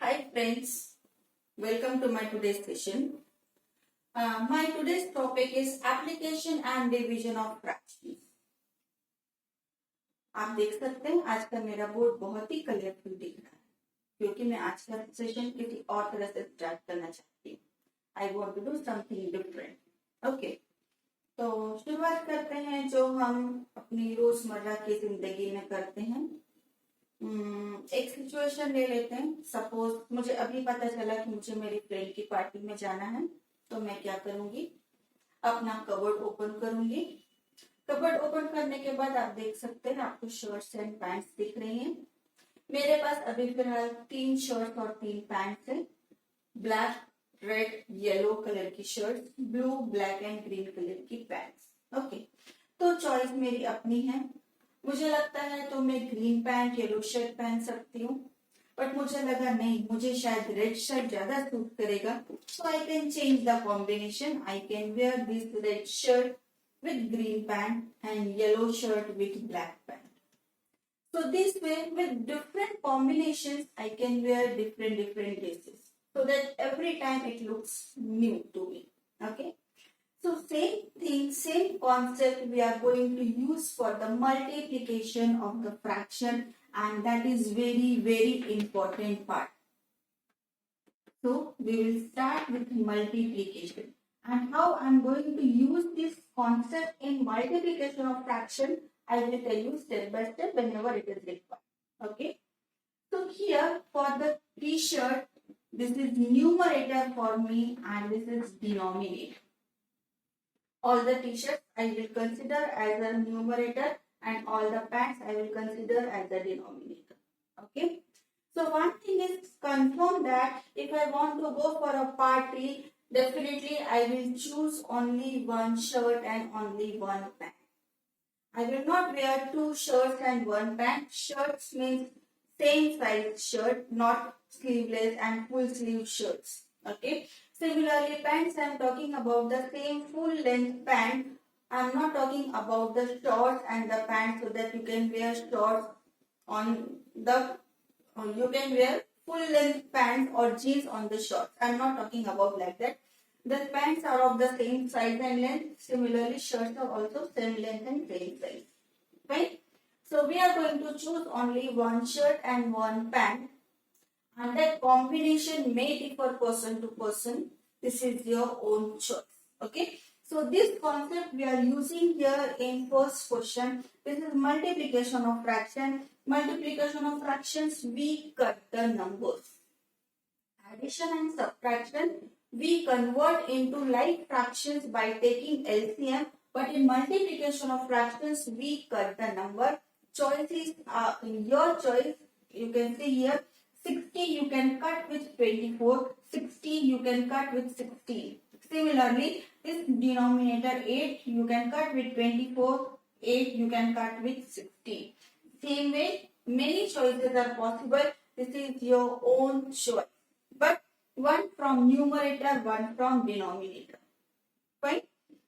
Hi friends, welcome to my today's session. My today's topic is application and division of fractions. आप देख सकते हैं आज का मेरा बोर्ड बहुत ही कलरफुल दिख रहा है क्योंकि मैं आज का सेशन किसी और तरह से स्टार्ट करना चाहती हूँ. I want to do something different. Okay, तो शुरुआत करते हैं जो हम अपनी रोजमर्रा की जिंदगी में करते हैं. एक सिचुएशन ले लेते हैं. सपोज मुझे अभी पता चला कि मुझे मेरी फ्रेंड की पार्टी में जाना है, तो मैं क्या करूंगी, अपना कबर्ड ओपन करूंगी. कबर्ड ओपन करने के बाद आप देख सकते हैं आपको शर्ट्स एंड पैंट्स दिख रही हैं. मेरे पास अभी फिलहाल 3 शर्ट्स और 3 पैंट्स है. ब्लैक, रेड, येलो कलर की shirts, blue, black and green colour की पैंट्स. ओके, तो चॉइस मेरी अपनी है. मुझे लगता है तो मैं ग्रीन पैंट येलो शर्ट पहन सकती हूँ, बट मुझे लगा नहीं, मुझे शायद रेड शर्ट ज्यादा सूट करेगा. So I can change the combination. I can wear this red shirt with green pant and yellow shirt with black pant. So this way, with different combinations, I can wear different dresses so that every time it looks new to me. Okay. So same thing, same concept we are going to use for the multiplication of the fraction, and that is very important part. So we will start with multiplication. And how I'm going to use this concept in multiplication of fraction, I will tell you step by step whenever it is required. Okay. So here for the t-shirt, this is numerator for me and this is denominator. All the t-shirts I will consider as a numerator and all the pants I will consider as a denominator. Okay. So one thing is confirm that if I want to go for a party, definitely I will choose only one shirt and only one pant. I will not wear 2 shirts and 1 pant. Shirts means same size shirt, not sleeveless and full sleeve shirts. Okay. Similarly, pants I am talking about the same full length pant. I am not talking about the shorts and the pants so that you can wear shorts on the, you can wear full length pants or jeans on the shorts. I am not talking about like that. The pants are of the same size and length. Similarly, shirts are also same length and same size. Right? So we are going to choose only one shirt and one pant, and that combination may differ person to person. This is your own choice. Okay. So this concept we are using here in first question. This is multiplication of fraction. Multiplication of fractions, we cut the numbers. Addition and subtraction, we convert into like fractions by taking LCM, but in multiplication of fractions, we cut the number. Choice is your choice. You can see here 60 you can cut with 24, 60 you can cut with 16. Similarly, this denominator 8 you can cut with 24, 8 you can cut with 16. Same way, many choices are possible. This is your own choice. But one from numerator, one from denominator. Fine.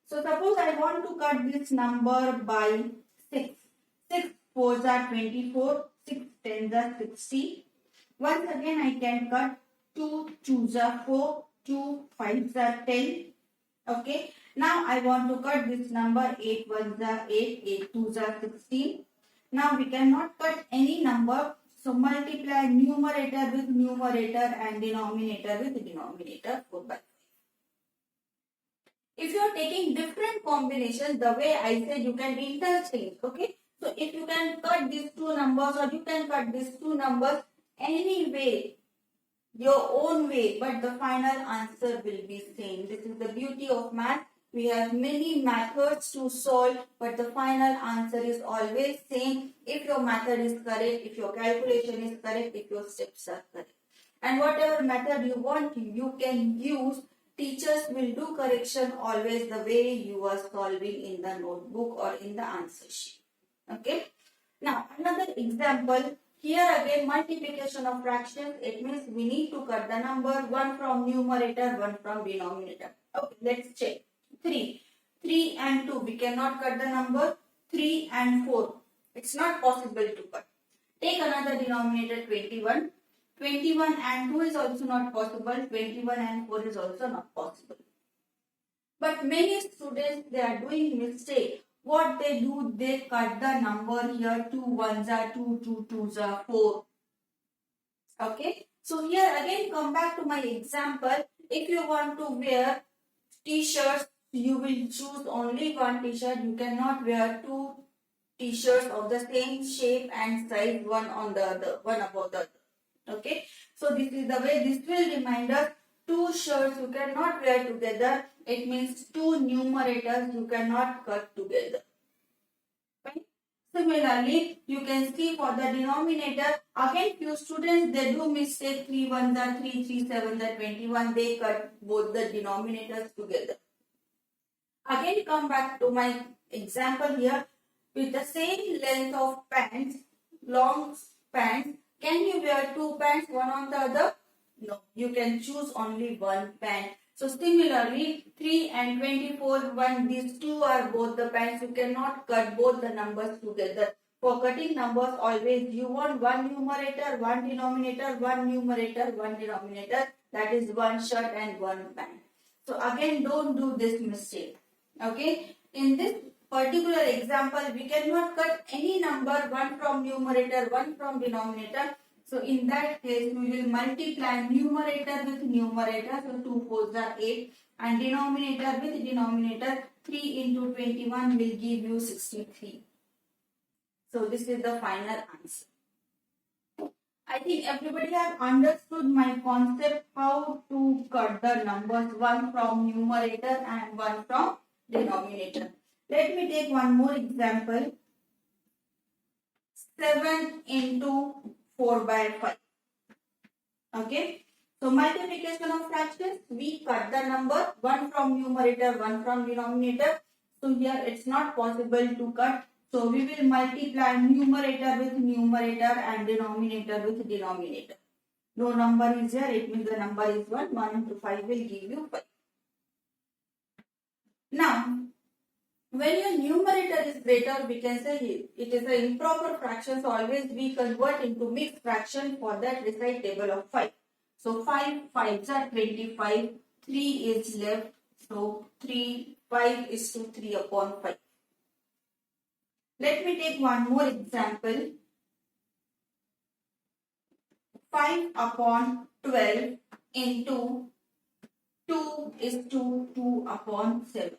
So suppose I want to cut this number by 6. 6 4s are 24, 6 10s are 60. Once again I can cut 2 2s are 4, 2 5s are 10. Okay. Now I want to cut this number 8 1s are 8, 8 2s are 16. Now we cannot cut any number. So multiply numerator with numerator and denominator with denominator 4 by 5. If you are taking different combinations, the way I said you can interchange. Okay. So if you can cut these two numbers or you can cut these two numbers any way, your own way, but the final answer will be same. This is the beauty of math. We have many methods to solve, but the final answer is always same if your method is correct, if your calculation is correct, if your steps are correct. And whatever method you want, you can use. Teachers will do correction always the way you are solving in the notebook or in the answer sheet. Okay. Now another example. Here again multiplication of fractions. It means we need to cut the number, one from numerator, one from denominator. Okay, let's check. 3. 3 and 2. We cannot cut the number. 3 and 4. It's not possible to cut. Take another denominator 21. 21 and 2 is also not possible. 21 and 4 is also not possible. But many students, they are doing mistake. What they do, they cut the number here. 2 ones are 2, 2 twos are 4. Okay. So here again come back to my example. If you want to wear t-shirts, you will choose only one t-shirt. You cannot wear two t-shirts of the same shape and size, one on the other, one above the other. Okay. So this is the way. This will remind us two shirts you cannot wear together. It means two numerators you cannot cut together. Right? Similarly, you can see for the denominator, again few students, they do mistake. 3 ones are 3, 3 sevens are 21. They cut both the denominators together. Again come back to my example here. With the same length of pants, long pants, can you wear two pants one on the other? No, you can choose only one pant. So similarly, 3 and 24, these two are both the pants. You cannot cut both the numbers together. For cutting numbers, always you want one numerator, one denominator, one numerator, one denominator. That is one shirt and one pant. So again, don't do this mistake. Okay. In this particular example, we cannot cut any number, one from numerator, one from denominator. So in that case, we will multiply numerator with numerator. So 2 4s are 8 and denominator with denominator. 3 into 21 will give you 63. So this is the final answer. I think everybody have understood my concept how to cut the numbers, one from numerator and one from denominator. Let me take one more example. 7 into 4 by 5. Okay. So multiplication of fractions, we cut the number, one from numerator, one from denominator. So here it's not possible to cut. So we will multiply numerator with numerator and denominator with denominator. No number is here, it means the number is 1. 1 into 5 will give you 5. Now, when your numerator is greater, we can say it is an improper fraction. So always we convert into mixed fraction. For that, recite table of 5. So 5 5s are 25. 3 is left. So 5 is to 3 upon 5. Let me take one more example. 5 upon 12 into 2 is to 2 upon 7.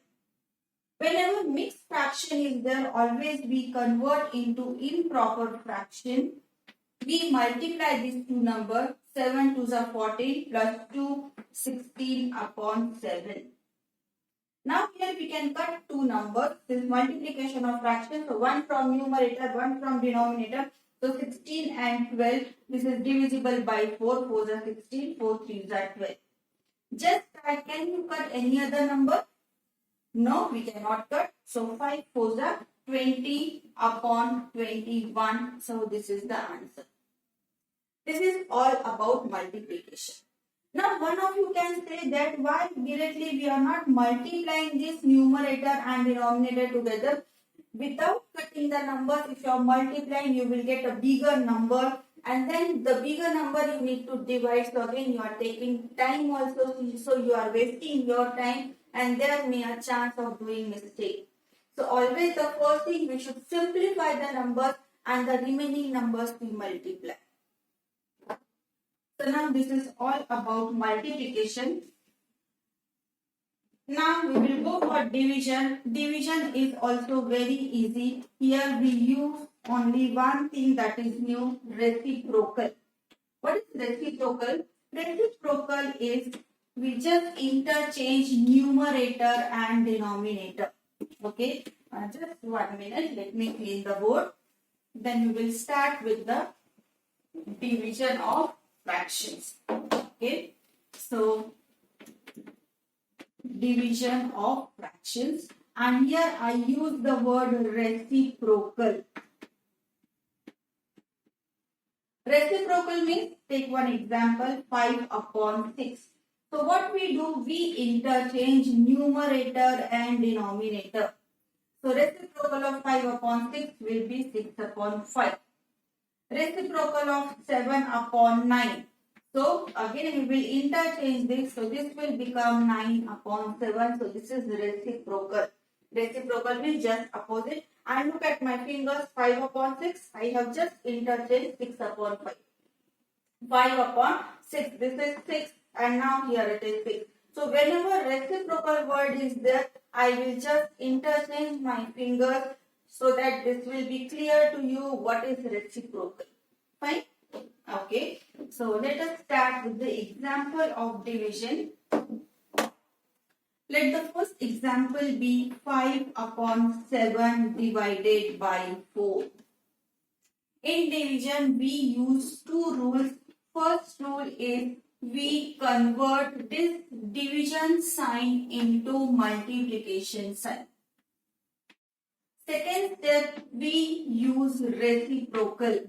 Whenever mixed fraction is there, always we convert into improper fraction. We multiply these two numbers. 7 2s are 14 plus 2, 16 upon 7. Now here we can cut two numbers. This is multiplication of fractions. So 1 from numerator, 1 from denominator. So 16 and 12. This is divisible by 4. 4s are 16. 4 3s are 12. Just try. Can you cut any other number? No, we cannot cut. So 5 4s are 20 upon 21. So this is the answer. This is all about multiplication. Now one of you can say that why directly we are not multiplying this numerator and denominator together without cutting the numbers. If you are multiplying, you will get a bigger number, and then the bigger number you need to divide. So again you are taking time also, so you are wasting your time and there may a chance of doing mistake. So always the first thing, we should simplify the numbers and the remaining numbers we multiply. So now this is all about multiplication. Now we will go for division. Division is also very easy. Here we use only one thing that is new, reciprocal. What is reciprocal? Reciprocal is we just interchange numerator and denominator. Okay, just 1 minute. Let me clean the board. Then we will start with the division of fractions. Okay, so division of fractions, and here I use the word reciprocal. Reciprocal means, take one example, 5 upon 6. So what we do, we interchange numerator and denominator. So reciprocal of 5 upon 6 will be 6 upon 5. Reciprocal of 7 upon 9. So again we will interchange this. So this will become 9 upon 7. So this is reciprocal. Reciprocal means just opposite. And look at my fingers, 5 upon 6. I have just interchanged 6 upon 5. 5 upon 6. This is 6 and now here it is 6. So whenever reciprocal word is there, I will just interchange my fingers so that this will be clear to you what is reciprocal. Fine? Okay. So let us start with the example of division. Let the first example be 5 upon 7 divided by 4. In division, we use two rules. First rule is we convert this division sign into multiplication sign. Second step, we use reciprocal.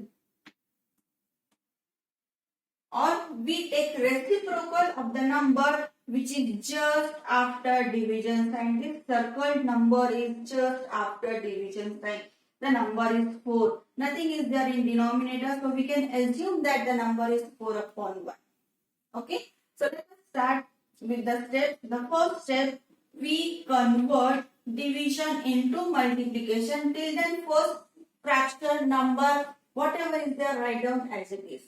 Or we take reciprocal of the number which is just after division sign. This circled number is just after division sign. The number is 4. Nothing is there in denominator, so we can assume that the number is 4 upon 1. Okay. So let us start with the step. The first step, we convert division into multiplication. Till then, first fraction number, whatever is there, write down as it is.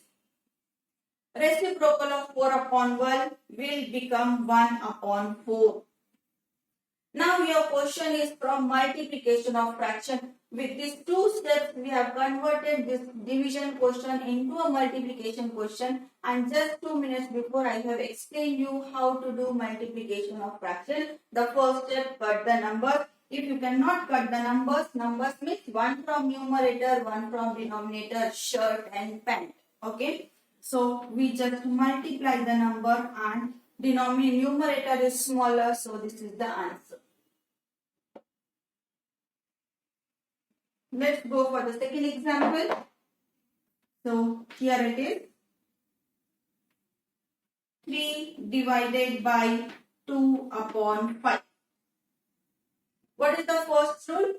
Reciprocal of 4 upon 1 will become 1 upon 4. Now your question is from multiplication of fraction. With these two steps, we have converted this division question into a multiplication question. And just 2 minutes before, I have explained you how to do multiplication of fraction. The first step, cut the numbers. If you cannot cut the numbers means one from numerator, one from denominator, shirt and pant. Okay. So we just multiply the number and numerator is smaller. So this is the answer. Let's go for the second example. So here it is. 3 divided by 2 upon 5. What is the first rule?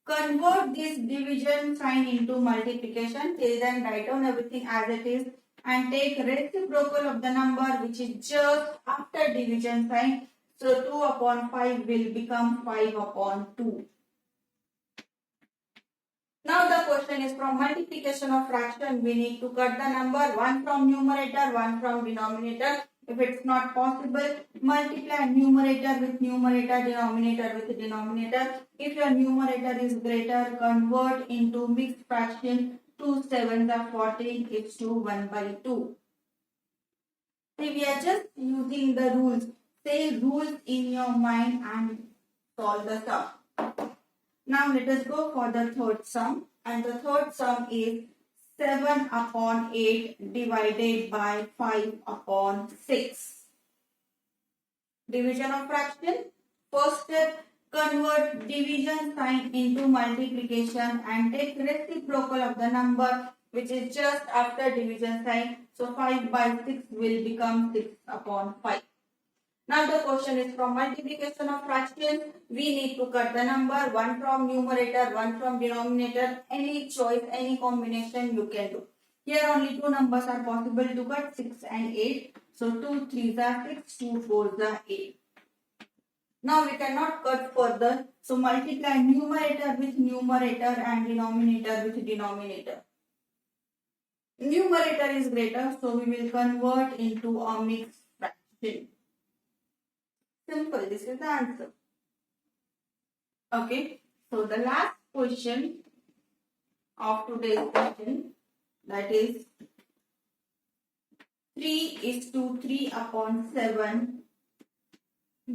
Convert this division sign into multiplication. Till then, write down everything as it is and take reciprocal of the number which is just after division sign. So 2 upon 5 will become 5 upon 2. Now the question is from multiplication of fraction, we need to cut the number, one from numerator, one from denominator. If it's not possible, multiply numerator with numerator, denominator with denominator. If your numerator is greater, convert into mixed fraction. 2 7s are 14 is to 1 by 2. See, we are just using the rules. Say rules in your mind and solve the sum. Now let us go for the third sum, and the third sum is 7 upon 8 divided by 5 upon 6. Division of fraction. First step, convert division sign into multiplication and take reciprocal of the number which is just after division sign. So 5 by 6 will become 6 upon 5. Now the question is from multiplication of fractions. We need to cut the number, one from numerator, one from denominator. Any choice, any combination you can do. Here only two numbers are possible to cut, 6 and 8. So 2 3s are 6, 2 4s are 8. Now we cannot cut further. So multiply numerator with numerator and denominator with denominator. Numerator is greater, so we will convert into a mixed fraction. Simple, this is the answer. Okay, so the last question of today's session, that is 3 is to 3 upon 7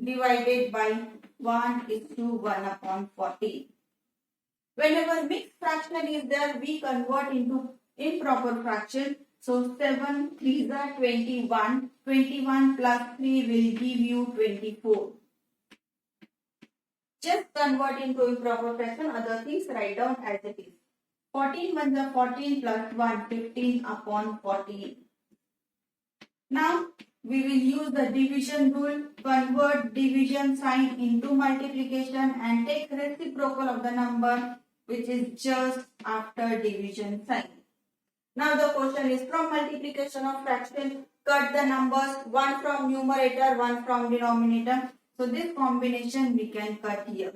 divided by 1 is to 1 upon 40. Whenever mixed fraction is there, we convert into improper fraction. So 7 3s are 21. 21 plus 3 will give you 24. Just convert into improper fraction. Other things write down as it is. 14 1s are 14 plus 1, 15 upon 14. Now we will use the division rule. Convert division sign into multiplication and take reciprocal of the number which is just after division sign. Now the question is, from multiplication of fraction, cut the numbers, one from numerator, one from denominator. So this combination we can cut here.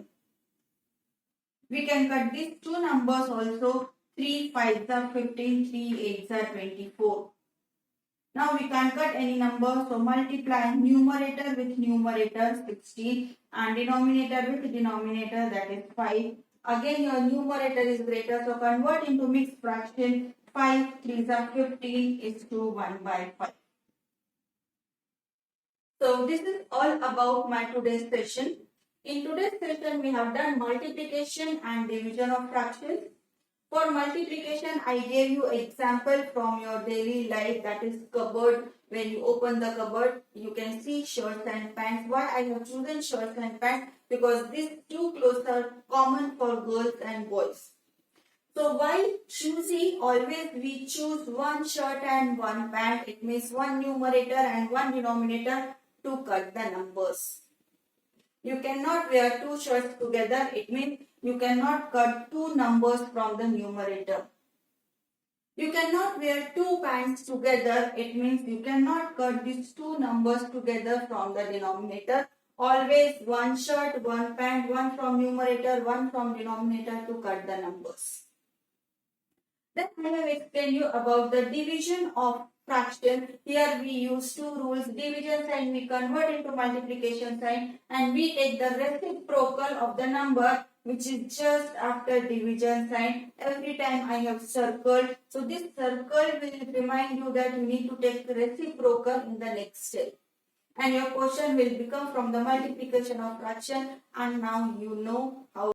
We can cut these two numbers also. 3 5s are 15, 3 8s are 24. Now we can cut any number. So multiply numerator with numerator 16 and denominator with denominator, that is 5. Again your numerator is greater, so convert into mixed fraction. 5 3s are 15 is to 1 by 5. So this is all about my today's session. In today's session we have done multiplication and division of fractions. For multiplication, I gave you example from your daily life, that is cupboard. When you open the cupboard, you can see shirts and pants. Why I have chosen shirts and pants? Because these two clothes are common for girls and boys. So while choosing, always we choose one shirt and one pant. It means one numerator and one denominator to cut the numbers. You cannot wear two shirts together. It means you cannot cut two numbers from the numerator. You cannot wear two pants together. It means you cannot cut these two numbers together from the denominator. Always one shirt, one pant, one from numerator, one from denominator to cut the numbers. Then I have explained you about the division of fraction. Here we use two rules. Division sign we convert into multiplication sign, and we take the reciprocal of the number which is just after division sign. Every time I have circled. So this circle will remind you that you need to take the reciprocal in the next step. And your question will become from the multiplication of fraction, and now you know how